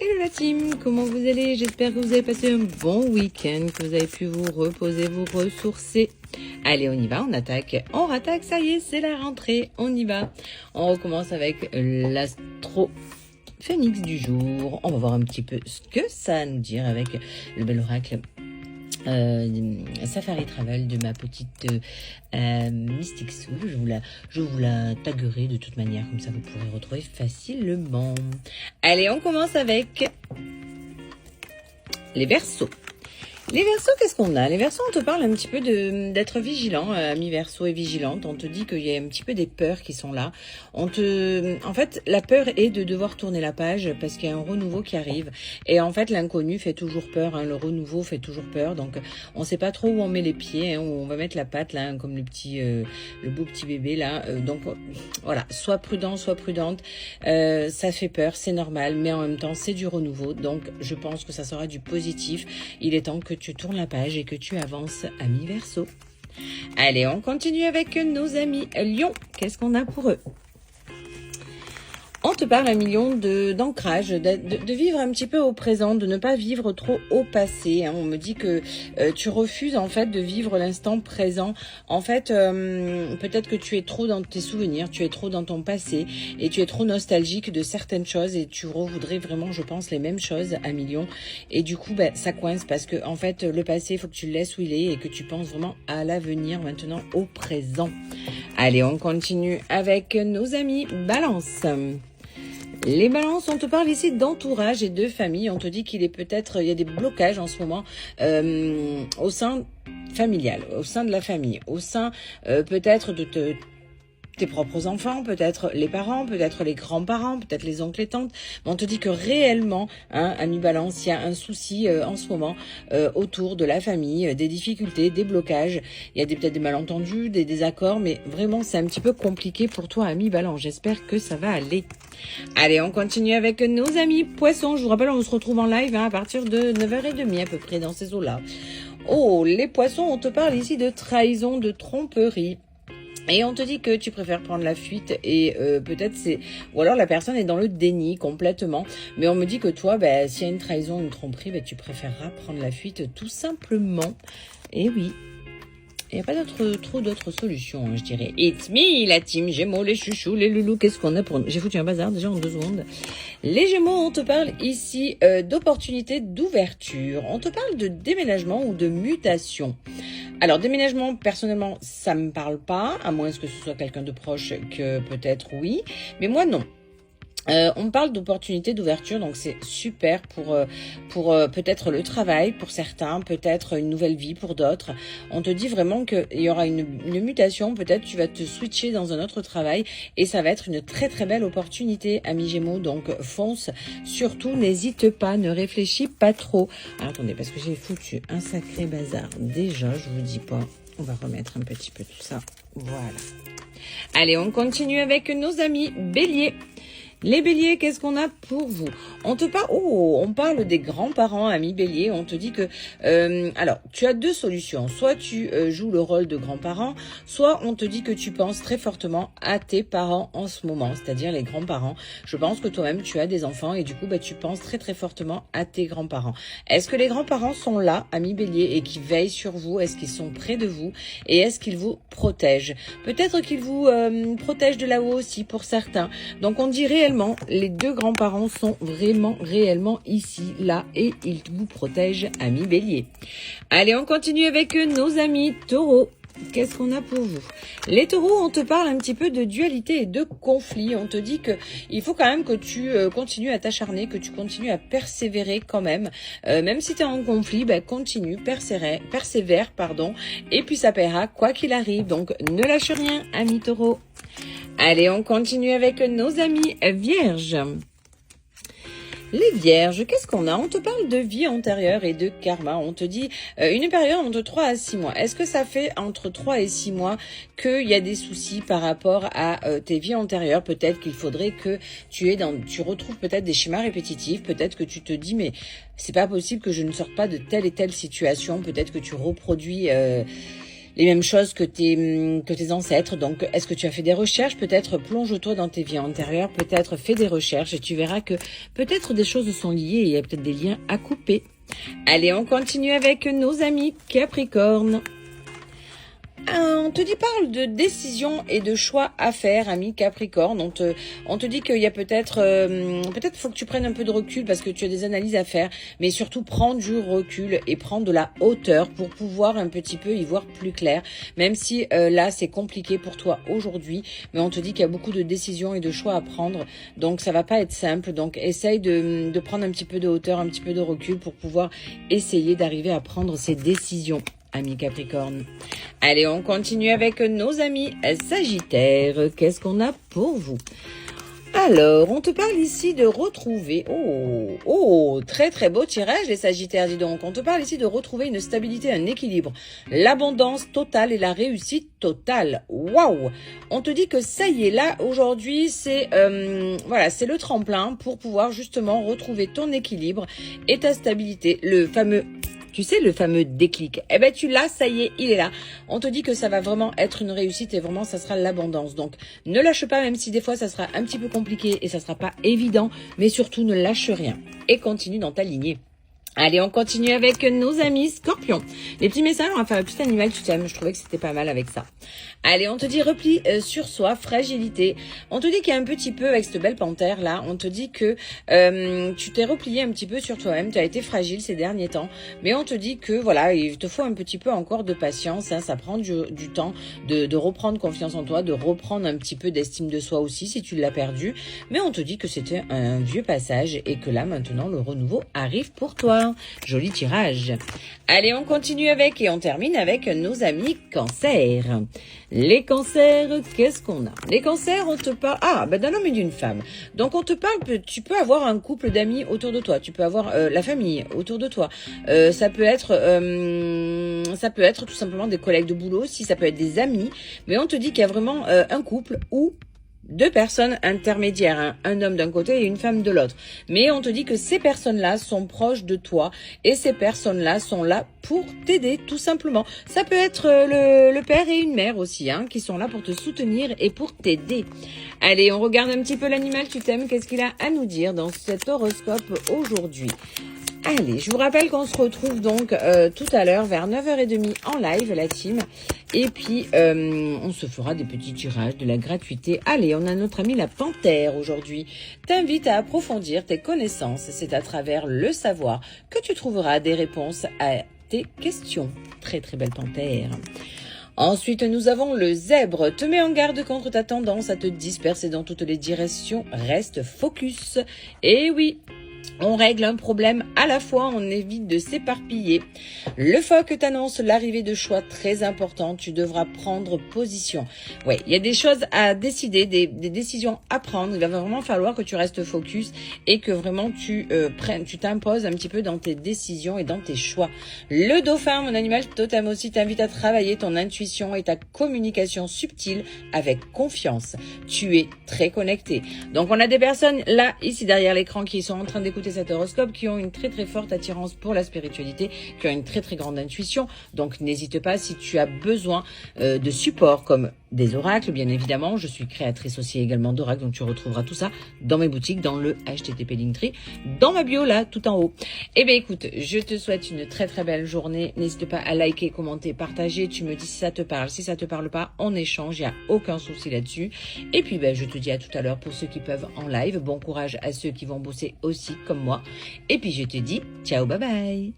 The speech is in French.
Hello la team, comment vous allez? J'espère que vous avez passé un bon week-end, que vous avez pu vous reposer, vous ressourcer. Allez, on y va, on attaque, on rattaque, ça y est, c'est la rentrée, on y va. On recommence avec l'astro phénix du jour. On va voir un petit peu ce que ça a à nous dire avec le bel oracle Safari Travel de ma petite Mystic Soul. Je vous la taguerai de toute manière, comme ça vous pourrez retrouver facilement. Allez, on commence avec les Verseaux. Les Verseaux, qu'est-ce qu'on a? Les Verseaux, on te parle un petit peu d'être vigilant, ami Verseau et vigilante. On te dit qu'il y a un petit peu des peurs qui sont là. En fait, la peur est de devoir tourner la page parce qu'il y a un renouveau qui arrive. Et en fait, l'inconnu fait toujours peur, hein. Le renouveau fait toujours peur. Donc, on sait pas trop où on met les pieds, hein, où on va mettre la patte, là, hein, comme le beau petit bébé, là. Donc, voilà. Sois prudent, sois prudente. Ça fait peur, c'est normal. Mais en même temps, c'est du renouveau. Donc, je pense que ça sera du positif. Il est temps que tu tournes la page et que tu avances, ami Verseau. Allez, on continue avec nos amis Lion. Qu'est-ce qu'on a pour eux? On te parle un million d'ancrage, de vivre un petit peu au présent, de ne pas vivre trop au passé. Hein. On me dit que tu refuses en fait de vivre l'instant présent. En fait, peut-être que tu es trop dans tes souvenirs, tu es trop dans ton passé et tu es trop nostalgique de certaines choses et tu voudrais vraiment, je pense, les mêmes choses à million. Et du coup, ça coince parce que en fait, le passé, il faut que tu le laisses où il est et que tu penses vraiment à l'avenir maintenant, au présent. Allez, on continue avec nos amis Balance. Les balances, on te parle ici d'entourage et de famille. On te dit qu'il y a des blocages en ce moment au sein familial, au sein de la famille, au sein peut-être de tes propres enfants, peut-être les parents, peut-être les grands-parents, peut-être les oncles et tantes. Mais on te dit que réellement, hein, ami Balance, il y a un souci en ce moment autour de la famille, des difficultés, des blocages. Il y a peut-être des malentendus, des désaccords, mais vraiment, c'est un petit peu compliqué pour toi, ami Balance. J'espère que ça va aller. Allez, on continue avec nos amis Poissons. Je vous rappelle, on se retrouve en live à partir de 9h30 à peu près dans ces eaux-là. Oh, les Poissons, on te parle ici de trahison, de tromperie. Et on te dit que tu préfères prendre la fuite et peut-être ou alors la personne est dans le déni complètement. Mais on me dit que toi, s'il y a une trahison, une tromperie, tu préféreras prendre la fuite tout simplement. Et oui. Il n'y a pas trop d'autres solutions, hein, je dirais. It's me, la team Gémeaux, les chouchous, les loulous. Qu'est-ce qu'on a pour nous? J'ai foutu un bazar déjà en 2 secondes. Les Gémeaux, on te parle ici d'opportunités d'ouverture. On te parle de déménagement ou de mutation. Alors, déménagement, personnellement, ça me parle pas, à moins que ce soit quelqu'un de proche que peut-être oui. Mais moi, non. On me parle d'opportunités d'ouverture, donc c'est super pour peut-être le travail pour certains, peut-être une nouvelle vie pour d'autres. On te dit vraiment qu'il y aura une mutation, peut-être tu vas te switcher dans un autre travail et ça va être une très très belle opportunité, ami Gémeaux, donc fonce. Surtout, n'hésite pas, ne réfléchis pas trop. Alors attendez, parce que j'ai foutu un sacré bazar. Déjà, je vous dis pas, on va remettre un petit peu tout ça. Voilà. Allez, on continue avec nos amis Bélier. Les béliers, qu'est-ce qu'on a pour vous? On parle des grands-parents, amis bélier. On te dit que, alors, tu as 2 solutions. Soit tu joues le rôle de grand-parent, soit on te dit que tu penses très fortement à tes parents en ce moment, c'est-à-dire les grands-parents. Je pense que toi-même, tu as des enfants et du coup, tu penses très très fortement à tes grands-parents. Est-ce que les grands-parents sont là, amis bélier, et qui veillent sur vous? Est-ce qu'ils sont près de vous? Et est-ce qu'ils vous protègent? Peut-être qu'ils vous protègent de là-haut aussi pour certains. Donc, on dirait les 2 grands-parents sont vraiment, réellement ici, là, et ils vous protègent, amis bélier. Allez, on continue avec nos amis taureaux. Qu'est-ce qu'on a pour vous? Les taureaux, on te parle un petit peu de dualité et de conflit. On te dit que il faut quand même que tu continues à t'acharner, que tu continues à persévérer quand même. Même si tu es en conflit, continue, persévère, et puis ça paiera quoi qu'il arrive. Donc, ne lâche rien, amis taureaux. Allez, on continue avec nos amis vierges. Les vierges, qu'est-ce qu'on a? On te parle de vie antérieure et de karma. On te dit une période entre 3 à 6 mois. Est-ce que ça fait entre 3 et 6 mois qu'il y a des soucis par rapport à tes vies antérieures? Peut-être qu'il faudrait que tu retrouves peut-être des schémas répétitifs. Peut-être que tu te dis, mais c'est pas possible que je ne sorte pas de telle et telle situation. Peut-être que tu reproduis les mêmes choses que tes ancêtres. Donc, est-ce que tu as fait des recherches? Peut-être plonge-toi dans tes vies antérieures, peut-être fais des recherches et tu verras que peut-être des choses sont liées et il y a peut-être des liens à couper. Allez, on continue avec nos amis Capricorne. On te dit parle de décisions et de choix à faire, ami Capricorne. On te dit qu'il y a peut-être faut que tu prennes un peu de recul parce que tu as des analyses à faire, mais surtout prends du recul et prends de la hauteur pour pouvoir un petit peu y voir plus clair. Même si là c'est compliqué pour toi aujourd'hui, mais on te dit qu'il y a beaucoup de décisions et de choix à prendre, donc ça va pas être simple. Donc essaye de prendre un petit peu de hauteur, un petit peu de recul pour pouvoir essayer d'arriver à prendre ces décisions, ami Capricorne. Allez, on continue avec nos amis Sagittaires. Qu'est-ce qu'on a pour vous? Alors, on te parle ici de retrouver... Oh, très très beau tirage les Sagittaires, dis donc. On te parle ici de retrouver une stabilité, un équilibre, l'abondance totale et la réussite totale. Waouh! On te dit que ça y est, là, aujourd'hui, c'est c'est le tremplin pour pouvoir justement retrouver ton équilibre et ta stabilité. Tu sais, le fameux déclic. Eh ben, tu l'as, ça y est, il est là. On te dit que ça va vraiment être une réussite et vraiment, ça sera l'abondance. Donc, ne lâche pas, même si des fois, ça sera un petit peu compliqué et ça sera pas évident. Mais surtout, ne lâche rien et continue dans ta lignée. Allez, on continue avec nos amis Scorpions. Les petits messages, on va faire le petit animal tu t'aimes. Je trouvais que c'était pas mal avec ça. Allez, on te dit repli sur soi, fragilité. On te dit qu'il y a un petit peu avec cette belle panthère là. On te dit que tu t'es replié un petit peu sur toi-même. Tu as été fragile ces derniers temps. Mais on te dit que voilà, il te faut un petit peu encore de patience. Hein, ça prend du temps de reprendre confiance en toi, de reprendre un petit peu d'estime de soi aussi si tu l'as perdu. Mais on te dit que c'était un vieux passage et que là maintenant le renouveau arrive pour toi. Joli tirage. Allez, on continue avec et on termine avec nos amis Cancer. Les cancers, qu'est-ce qu'on a? Les cancers, on te parle d'un homme et d'une femme. Donc on te parle, tu peux avoir un couple d'amis autour de toi, tu peux avoir la famille autour de toi. Ça peut être tout simplement des collègues de boulot, si ça peut être des amis. Mais on te dit qu'il y a vraiment un couple ou deux personnes intermédiaires, hein, un homme d'un côté et une femme de l'autre. Mais on te dit que ces personnes-là sont proches de toi et ces personnes-là sont là pour t'aider tout simplement. Ça peut être le père et une mère aussi, hein, qui sont là pour te soutenir et pour t'aider. Allez, on regarde un petit peu l'animal tu t'aimes. Qu'est-ce qu'il a à nous dire dans cet horoscope aujourd'hui? Allez, je vous rappelle qu'on se retrouve donc tout à l'heure vers 9h30 en live, la team. Et puis, on se fera des petits tirages, de la gratuité. Allez, on a notre ami la panthère aujourd'hui. T'invite à approfondir tes connaissances. C'est à travers le savoir que tu trouveras des réponses à tes questions. Très très belle panthère. Ensuite, nous avons le zèbre. Te mets en garde contre ta tendance à te disperser dans toutes les directions. Reste focus. Et oui, on règle un problème à la fois, on évite de s'éparpiller. Le phoque t'annonce l'arrivée de choix très importants. Tu devras prendre position. Ouais, il y a des choses à décider, des décisions à prendre. Il va vraiment falloir que tu restes focus et que vraiment tu t'imposes un petit peu dans tes décisions et dans tes choix. Le dauphin, mon animal totem aussi, t'invite à travailler ton intuition et ta communication subtile avec confiance. Tu es très connecté. Donc on a des personnes là, ici derrière l'écran, qui sont en train d'écouter cet horoscope, qui ont une très très forte attirance pour la spiritualité, qui ont une très très grande intuition. Donc n'hésite pas si tu as besoin de support comme des oracles, bien évidemment. Je suis créatrice aussi également d'oracles, donc tu retrouveras tout ça dans mes boutiques, dans le HTTP Linktree, dans ma bio là, tout en haut. Eh bien écoute, je te souhaite une très très belle journée. N'hésite pas à liker, commenter, partager. Tu me dis si ça te parle, si ça te parle pas, on échange, il n'y a aucun souci là-dessus. Et puis je te dis à tout à l'heure pour ceux qui peuvent en live. Bon courage à ceux qui vont bosser aussi comme moi. Et puis je te dis ciao, bye bye.